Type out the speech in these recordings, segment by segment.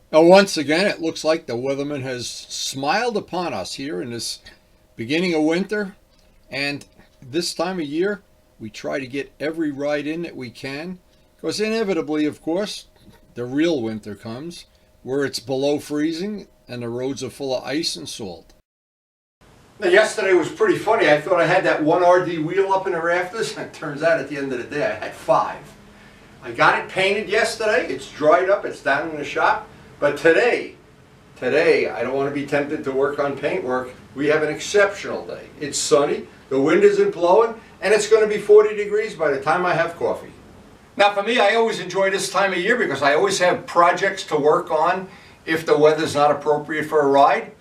Now, once again, it looks like the weatherman has smiled upon us here in this beginning of winter. And this time of year, we try to get every ride in that we can. Because inevitably, of course, the real winter comes where it's below freezing and the roads are full of ice and salt. Now, yesterday was pretty funny. I thought I had that one RD wheel up in the rafters, and it turns out at the end of the day I had 5. I got it painted yesterday. It's dried up. It's down in the shop. But today, I don't want to be tempted to work on paintwork. We have an exceptional day. It's sunny, the wind isn't blowing, and it's going to be 40 degrees by the time I have coffee. Now for me, I always enjoy this time of year because I always have projects to work on if the weather's not appropriate for a ride.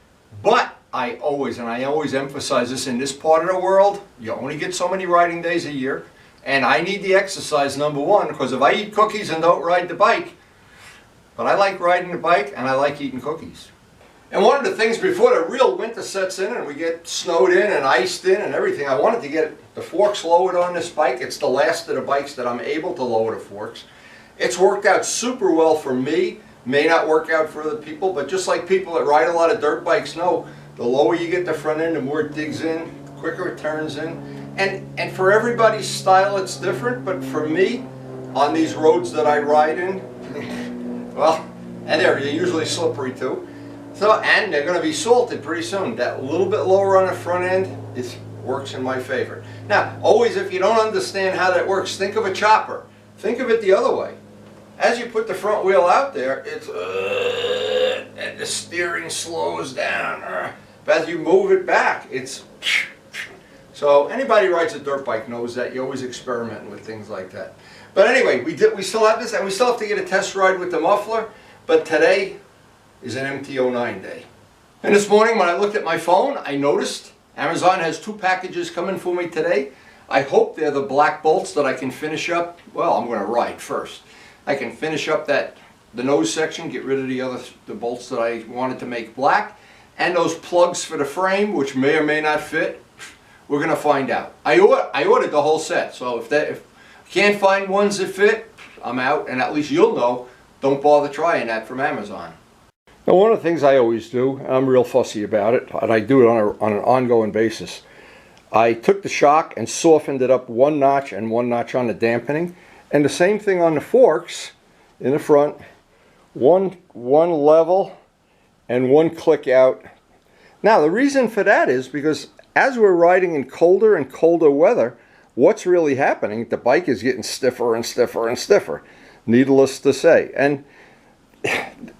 But I always emphasize this, in this part of the world, you only get so many riding days a year. And I need the exercise, number one, because if I eat cookies and don't ride the bike, but I like riding the bike and I like eating cookies. And one of the things before the real winter sets in and we get snowed in and iced in and everything, I wanted to get the forks lowered on this bike. It's the last of the bikes that I'm able to lower the forks. It's worked out super well for me. May not work out for other people, but just like people that ride a lot of dirt bikes know, the lower you get the front end, the more it digs in, the quicker it turns in. And for everybody's style it's different, but for me, on these roads that I ride in, well, and they're usually slippery too. So, and they're going to be salted pretty soon. That little bit lower on the front end works in my favor. Now, always, if you don't understand how that works, think of a chopper. Think of it the other way. As you put the front wheel out there, it's and the steering slows down. But as you move it back, it's so anybody who rides a dirt bike knows that. You're always experimenting with things like that. But anyway, we still have this, and we still have to get a test ride with the muffler. But today is an MT09 day. And this morning when I looked at my phone, I noticed Amazon has 2 packages coming for me today. I hope they're the black bolts that I can finish up. Well, I'm going to ride first. I can finish up the nose section, get rid of the bolts that I wanted to make black, and those plugs for the frame, which may or may not fit. We're going to find out. I ordered the whole set, so if I can't find ones that fit, I'm out, and at least you'll know. Don't bother trying that from Amazon. Now, one of the things I always do, and I'm real fussy about it, and I do it on an ongoing basis, I took the shock and softened it up 1 notch and 1 notch on the dampening, and the same thing on the forks in the front, one level and 1 click out. Now, the reason for that is because as we're riding in colder and colder weather, what's really happening? The bike is getting stiffer and stiffer and stiffer, needless to say. And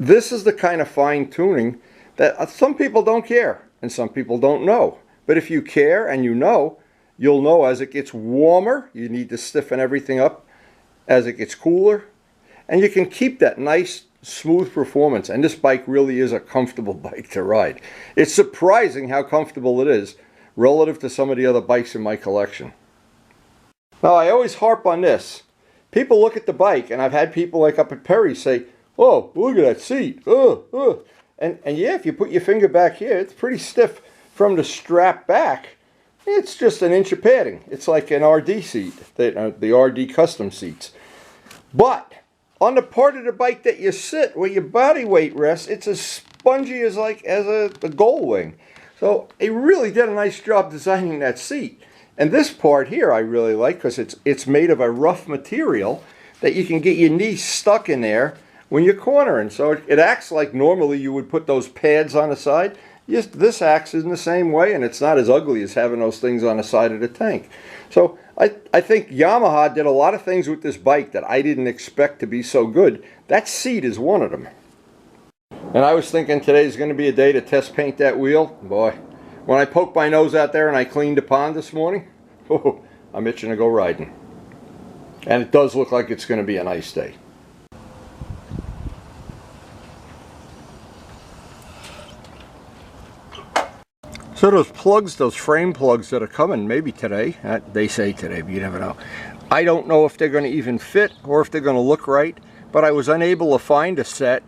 this is the kind of fine-tuning that some people don't care and some people don't know. But if you care and you know, you'll know as it gets warmer, you need to stiffen everything up. As it gets cooler, and you can keep that nice, smooth performance. And this bike really is a comfortable bike to ride. It's surprising how comfortable it is relative to some of the other bikes in my collection. Now, I always harp on this. People look at the bike, and I've had people like up at Perry say, "Oh, look at that seat. And yeah, if you put your finger back here, it's pretty stiff from the strap back. It's just an inch of padding. It's like an RD seat, the RD custom seats. But on the part of the bike that you sit, where your body weight rests, it's as spongy as a gull wing. So they really did a nice job designing that seat. And this part here I really like because it's made of a rough material that you can get your knee stuck in there when you're cornering. So it acts like normally you would put those pads on the side. Yes, this acts in the same way, and it's not as ugly as having those things on the side of the tank. So I think Yamaha did a lot of things with this bike that I didn't expect to be so good. That seat is one of them. And I was thinking today's going to be a day to test paint that wheel. Boy, when I poked my nose out there and I cleaned the pond this morning, oh, I'm itching to go riding. And it does look like it's going to be a nice day. So those plugs, those frame plugs that are coming, maybe today, they say today, but you never know. I don't know if they're going to even fit or if they're going to look right, but I was unable to find a set.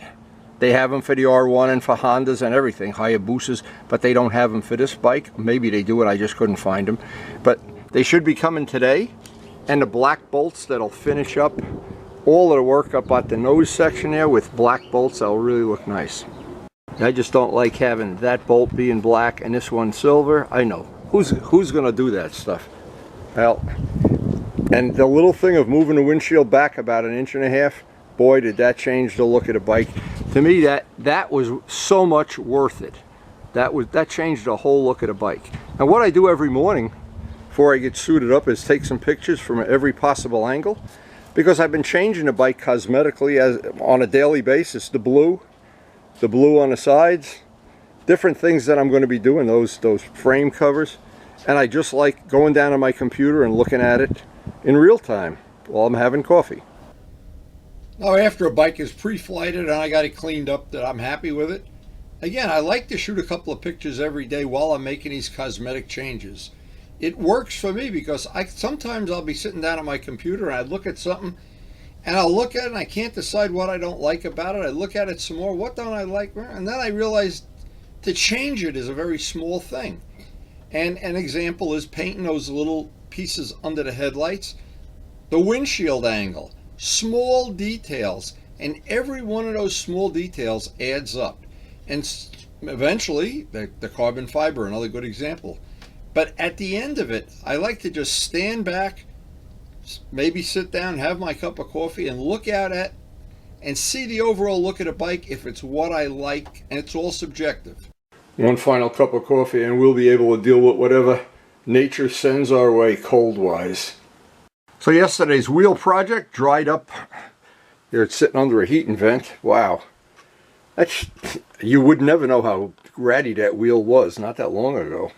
They have them for the R1 and for Hondas and everything, Hayabusas, but they don't have them for this bike. Maybe they do it, I just couldn't find them. But they should be coming today, and the black bolts that'll finish up all of the work up at the nose section there with black bolts. That'll really look nice. I just don't like having that bolt being black and this one silver. I know. Who's gonna do that stuff? Well, and the little thing of moving the windshield back about 1.5 inches, boy, did that change the look of the bike. To me, that was so much worth it. That changed the whole look of the bike. And what I do every morning before I get suited up is take some pictures from every possible angle, because I've been changing the bike cosmetically on a daily basis. The blue on the sides, different things that I'm going to be doing, those frame covers. And I just like going down on my computer and looking at it in real time while I'm having coffee. Now, after a bike is pre-flighted and I got it cleaned up that I'm happy with it, again, I like to shoot a couple of pictures every day while I'm making these cosmetic changes. It works for me because sometimes I'll be sitting down at my computer and I look at something and I'll look at it and I can't decide what I don't like about it. I look at it some more, what don't I like? And then I realize to change it is a very small thing. And an example is painting those little pieces under the headlights, the windshield angle, small details, and every one of those small details adds up. And eventually, the carbon fiber, another good example. But at the end of it, I like to just stand back, maybe sit down, have my cup of coffee, and look out at and see the overall look of the bike if it's what I like, and it's all subjective. One final cup of coffee and we'll be able to deal with whatever nature sends our way cold-wise. So yesterday's wheel project dried up. Here it's sitting under a heating vent. Wow. You would never know how ratty that wheel was not that long ago.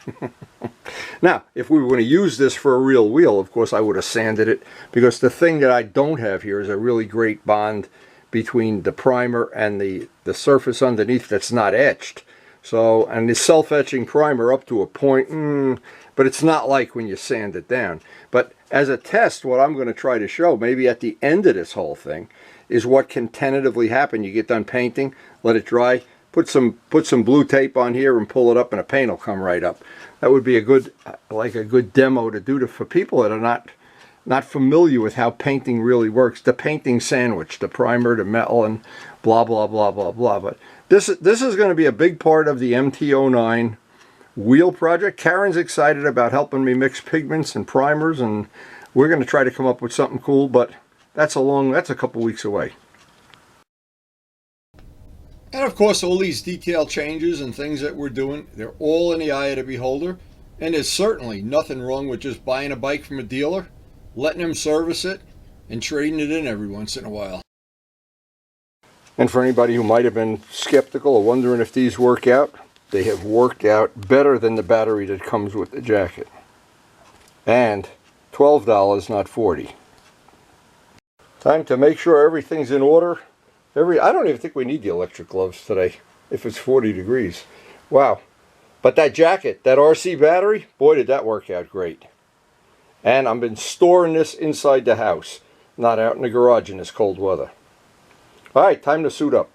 Now, if we were going to use this for a real wheel, of course I would have sanded it, because the thing that I don't have here is a really great bond between the primer and the surface underneath that's not etched. So, and the self-etching primer up to a point, but it's not like when you sand it down. But as a test, what I'm going to try to show, maybe at the end of this whole thing, is what can tentatively happen. You get done painting, let it dry, put some blue tape on here and pull it up, and the paint will come right up. That would be a good demo to do for people that are not familiar with how painting really works. The painting sandwich, the primer, the metal, and blah blah blah blah blah. But this is going to be a big part of the MT09 wheel project. Karen's excited about helping me mix pigments and primers, and we're going to try to come up with something cool, but that's a couple weeks away. And of course, all these detail changes and things that we're doing, they're all in the eye of the beholder. And there's certainly nothing wrong with just buying a bike from a dealer, letting them service it, and trading it in every once in a while. And for anybody who might have been skeptical or wondering if these work out, they have worked out better than the battery that comes with the jacket. And $12, not $40. Time to make sure everything's in order. I don't even think we need the electric gloves today if it's 40 degrees. Wow. But that jacket, that RC battery, boy, did that work out great. And I've been storing this inside the house, not out in the garage in this cold weather. All right, time to suit up.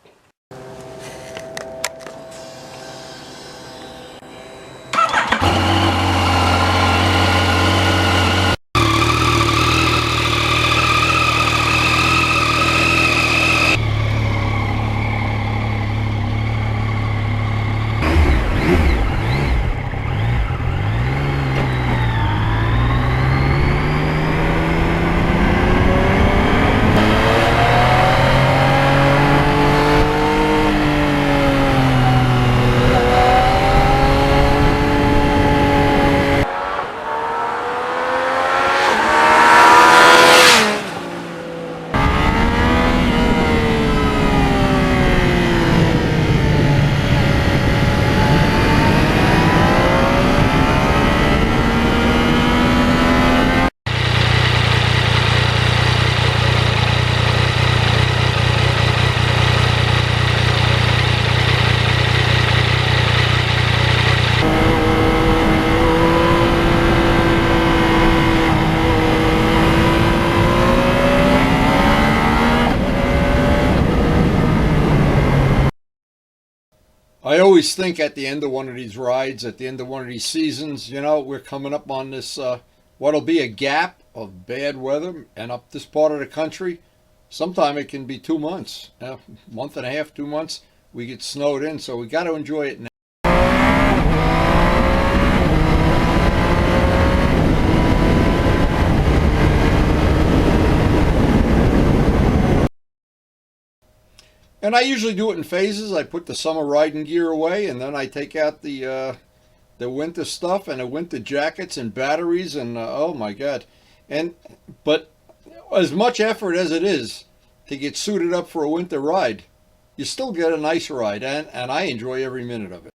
I always think at the end of one of these rides, at the end of one of these seasons, you know, we're coming up on this, what'll be a gap of bad weather, and up this part of the country, Sometime it can be 2 months, month and a half, 2 months. We get snowed in, so we got to enjoy it now. And I usually do it in phases. I put the summer riding gear away, and then I take out the winter stuff and the winter jackets and batteries, and oh my God. But as much effort as it is to get suited up for a winter ride, you still get a nice ride, and I enjoy every minute of it.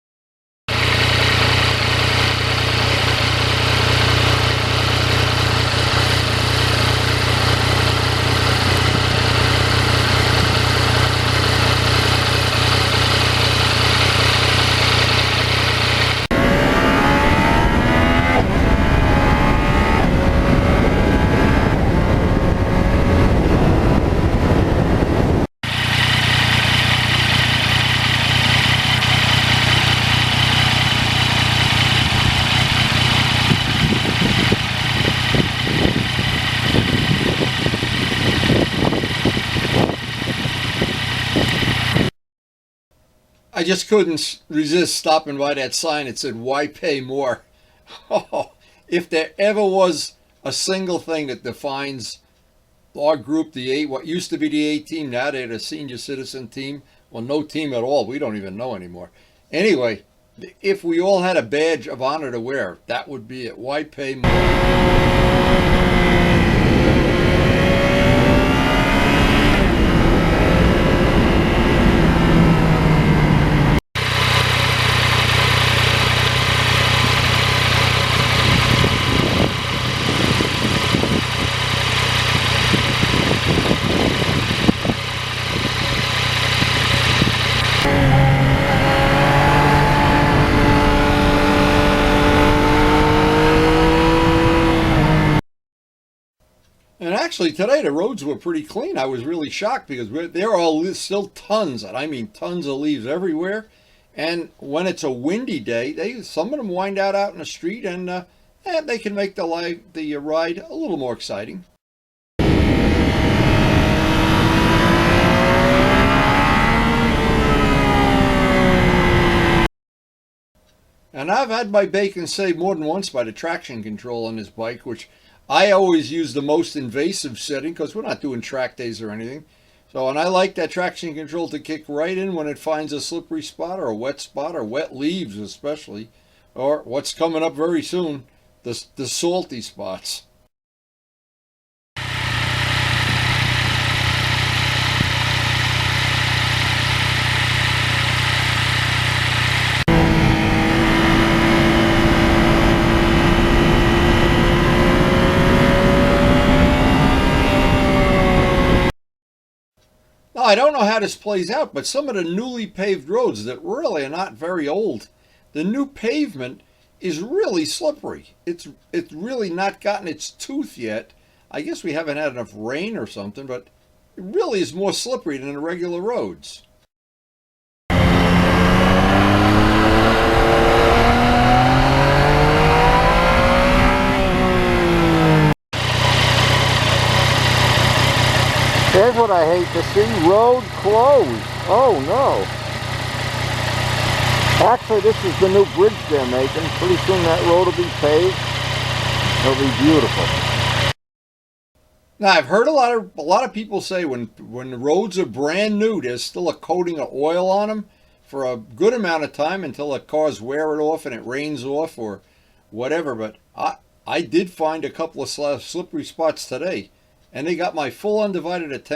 I just couldn't resist stopping by that sign that said, "Why pay more?" Oh, if there ever was a single thing that defines our group, what used to be the A team, now they're the senior citizen team. Well, no team at all. We don't even know anymore. Anyway, if we all had a badge of honor to wear, that would be it. Why pay more? And actually, today the roads were pretty clean. I was really shocked because there are still tons, and I mean tons of leaves everywhere. And when it's a windy day, some of them wind out in the street, and they can make the ride a little more exciting. And I've had my bacon saved more than once by the traction control on this bike, which I always use the most invasive setting because we're not doing track days or anything. So, and I like that traction control to kick right in when it finds a slippery spot or a wet spot or wet leaves especially, or what's coming up very soon, the salty spots. Now, I don't know how this plays out, but some of the newly paved roads that really are not very old, the new pavement is really slippery. It's really not gotten its tooth yet. I guess we haven't had enough rain or something, but it really is more slippery than the regular roads. Here's what I hate to see, road closed. Oh no. Actually, this is the new bridge they're making. Pretty soon that road will be paved. It'll be beautiful. Now, I've heard a lot of people say when the roads are brand new, there's still a coating of oil on them for a good amount of time until the cars wear it off and it rains off or whatever. But I did find a couple of slippery spots today, and they got my full undivided attention.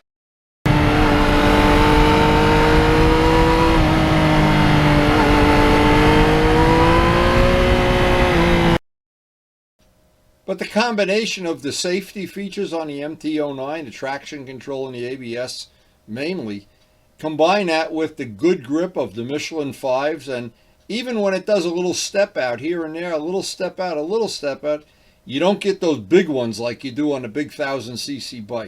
But the combination of the safety features on the MT09, the traction control and the ABS mainly, combine that with the good grip of the Michelin 5s, and even when it does a little step out here and there, a little step out, a little step out, you don't get those big ones like you do on a big 1000cc bike.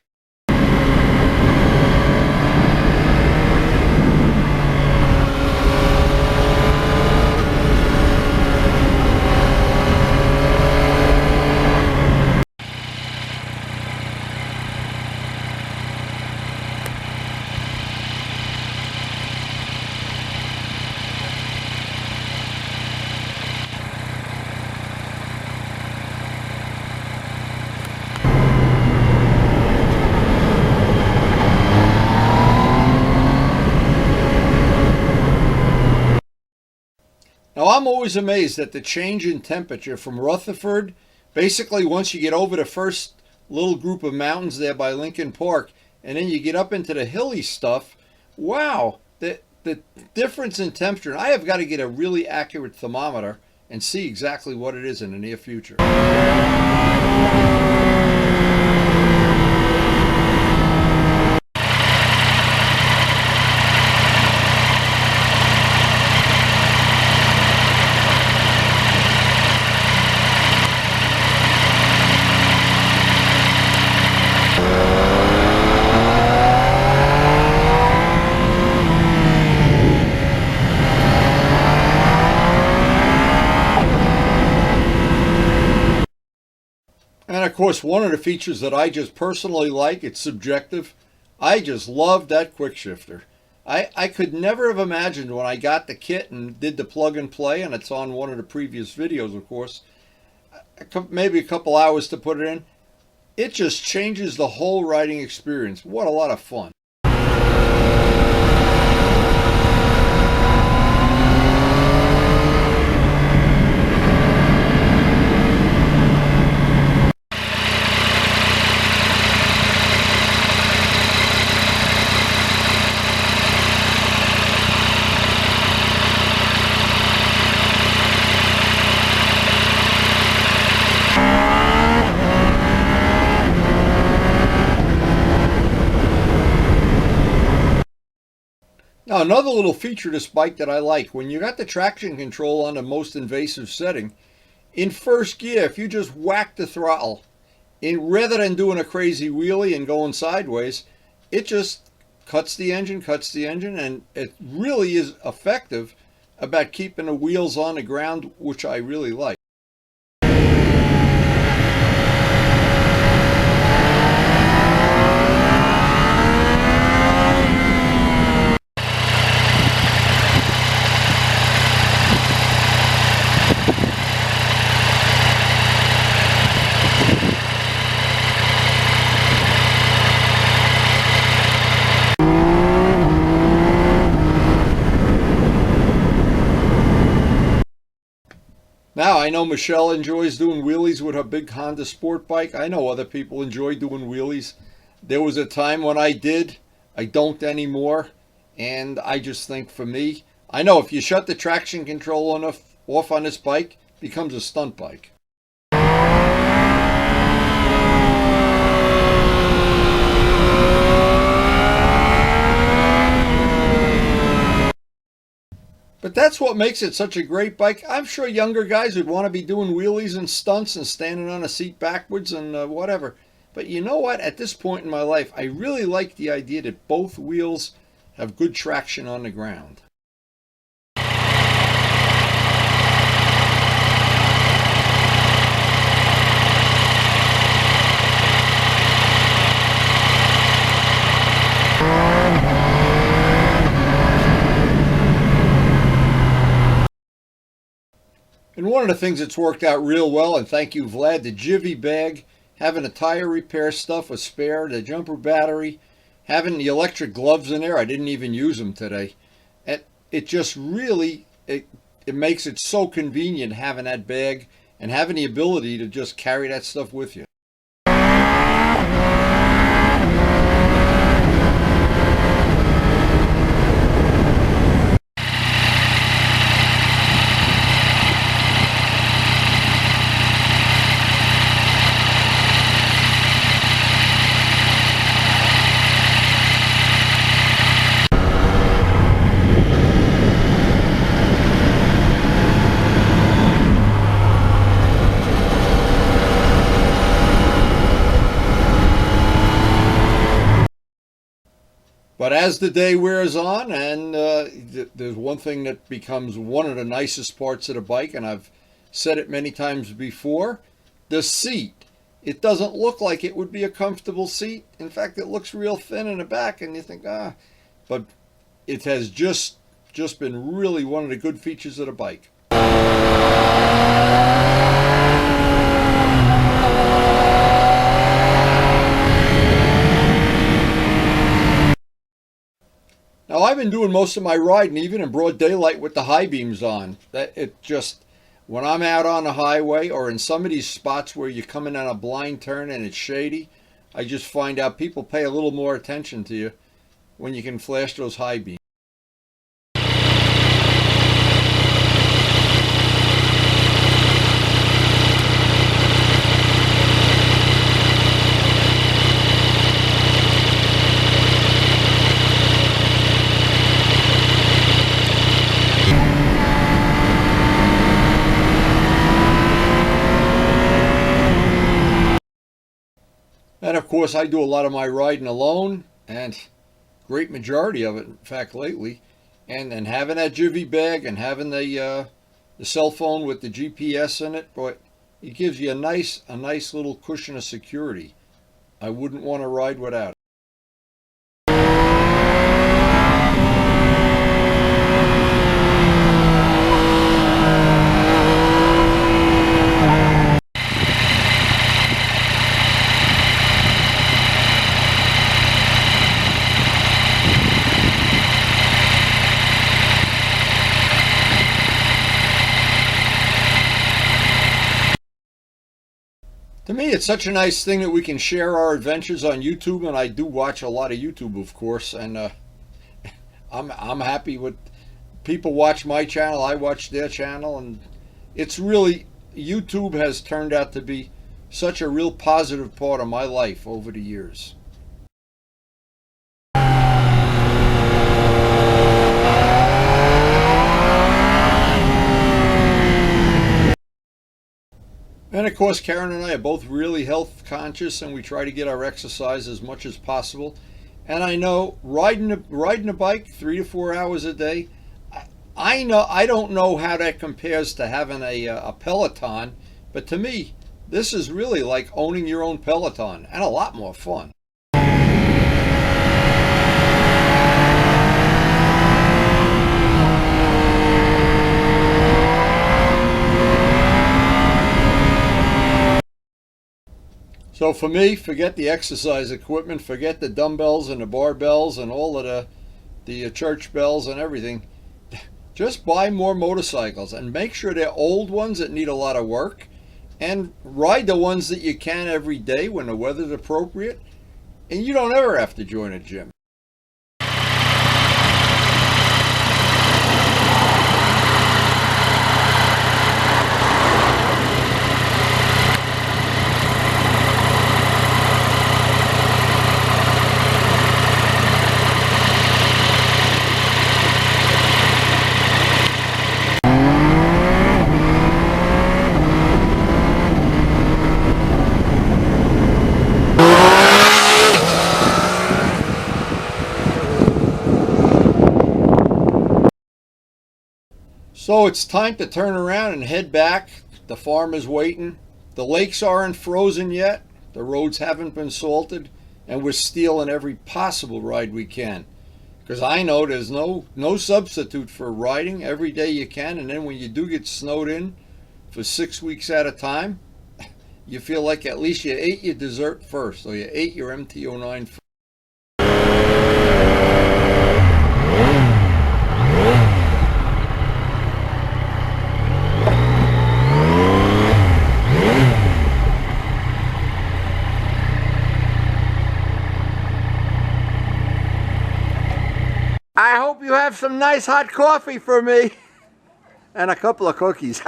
Now, I'm always amazed at the change in temperature from Rutherford. Basically, once you get over the first little group of mountains there by Lincoln Park, and then you get up into the hilly stuff, wow, the difference in temperature. I have got to get a really accurate thermometer and see exactly what it is in the near future. And of course, one of the features that I just personally like, it's subjective, I just love that quick shifter. I could never have imagined when I got the kit and did the plug and play, and it's on one of the previous videos, of course, maybe a couple hours to put it in. It just changes the whole riding experience. What a lot of fun. Now, another little feature of this bike that I like, when you got the traction control on the most invasive setting, in first gear, if you just whack the throttle, rather than doing a crazy wheelie and going sideways, it just cuts the engine, and it really is effective about keeping the wheels on the ground, which I really like. Now, I know Michelle enjoys doing wheelies with her big Honda Sport bike. I know other people enjoy doing wheelies. There was a time when I did. I don't anymore. And I just think for me, I know if you shut the traction control off on this bike, it becomes a stunt bike. But that's what makes it such a great bike. I'm sure younger guys would want to be doing wheelies and stunts and standing on a seat backwards and whatever. But you know what? At this point in my life, I really like the idea that both wheels have good traction on the ground. And one of the things that's worked out real well, and thank you, Vlad, the Jivvy bag, having the tire repair stuff, a spare, the jumper battery, having the electric gloves in there. I didn't even use them today. It just really, it makes it so convenient having that bag and having the ability to just carry that stuff with you. But as the day wears on, and there's one thing that becomes one of the nicest parts of the bike, and I've said it many times before, the seat. It doesn't look like it would be a comfortable seat. In fact, it looks real thin in the back, and you think, but it has just been really one of the good features of the bike. Now, know, I've been doing most of my riding even in broad daylight with the high beams on. That it just, when I'm out on the highway or in some of these spots where you're coming on a blind turn and it's shady, I just find out people pay a little more attention to you when you can flash those high beams. And of course, I do a lot of my riding alone, and great majority of it, in fact, lately. And having that jivvy bag and having the cell phone with the GPS in it, boy, it gives you a nice little cushion of security. I wouldn't want to ride without it. To me, it's such a nice thing that we can share our adventures on YouTube, and I do watch a lot of YouTube, of course, and I'm happy with people watch my channel, I watch their channel, and it's really, YouTube has turned out to be such a real positive part of my life over the years. And of course, Karen and I are both really health conscious, and we try to get our exercise as much as possible. And I know riding a bike 3 to 4 hours a day, I don't know how that compares to having a Peloton, but to me, this is really like owning your own Peloton and a lot more fun. So for me, forget the exercise equipment, forget the dumbbells and the barbells and all of the church bells and everything. Just buy more motorcycles and make sure they're old ones that need a lot of work, and ride the ones that you can every day when the weather's appropriate, and you don't ever have to join a gym. So it's time to turn around and head back. The farm is waiting. The lakes aren't frozen yet. The roads haven't been salted. And we're stealing every possible ride we can. Because I know there's no substitute for riding every day you can. And then when you do get snowed in for 6 weeks at a time, you feel like at least you ate your dessert first. Or you ate your MT09 first. I hope you have some nice hot coffee for me and a couple of cookies.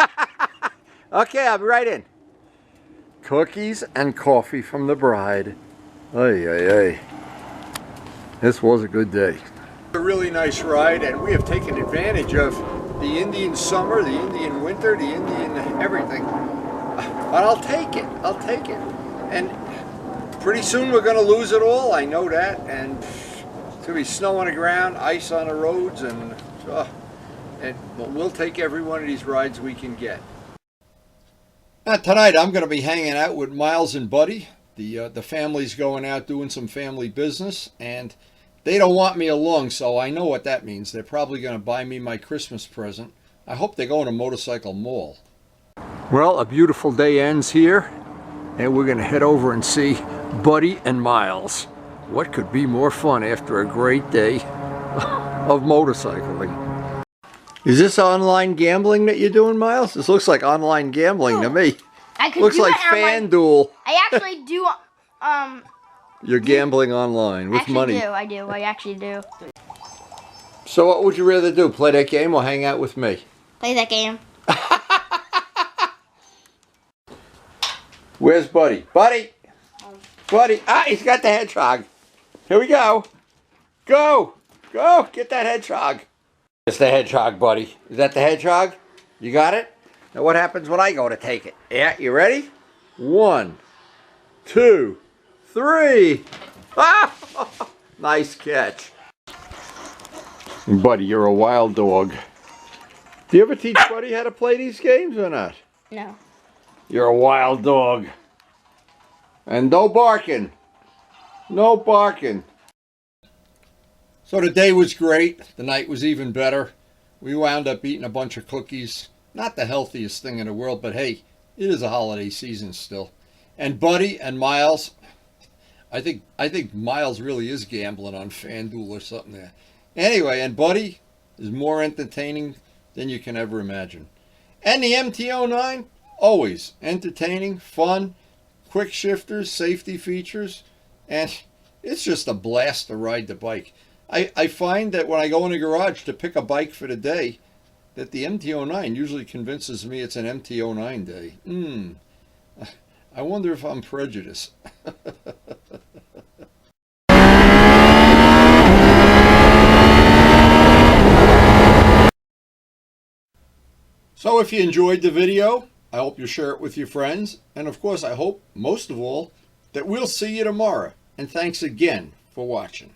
Okay, I'll be right in. Cookies and coffee from the bride. Ay, ay, ay. This was a good day. A really nice ride, and we have taken advantage of the Indian summer, the Indian winter, the Indian everything. But I'll take it. I'll take it. And pretty soon we're going to lose it all. I know that. And it's going to be snow on the ground, ice on the roads, and but we'll take every one of these rides we can get. Now, tonight I'm going to be hanging out with Miles and Buddy. The family's going out doing some family business, and they don't want me along, so I know what that means. They're probably going to buy me my Christmas present. I hope they go in a motorcycle mall. Well, a beautiful day ends here, and we're going to head over and see Buddy and Miles. What could be more fun after a great day? of motorcycling. Is this online gambling that you're doing, Miles? This looks like online gambling to me. I could looks do like it online. FanDuel. I actually do. You're gambling online with money. I actually do. So what would you rather do? Play that game or hang out with me? Play that game. Where's Buddy? Buddy! Buddy! Ah, he's got the hedgehog. Here we go. Go! Go! Get that hedgehog. It's the hedgehog, Buddy. Is that the hedgehog? You got it? Now what happens when I go to take it? Yeah, you ready? 1, 2, 3. Ah! Nice catch. Buddy, you're a wild dog. Do you ever teach Buddy how to play these games or not? No. You're a wild dog. And no barking. No barking. So the day was great. The night was even better. We wound up eating a bunch of cookies. Not the healthiest thing in the world, but hey, it is a holiday season still. And Buddy and Miles, I think Miles really is gambling on FanDuel or something there. Anyway, and Buddy is more entertaining than you can ever imagine. And the MT09, always entertaining, fun, quick shifters, safety features, and it's just a blast to ride the bike. I find that when I go in the garage to pick a bike for the day, that the MT09 usually convinces me it's an MT09 day. I wonder if I'm prejudiced. So if you enjoyed the video, I hope you share it with your friends. And of course, I hope, most of all, that we'll see you tomorrow. And thanks again for watching.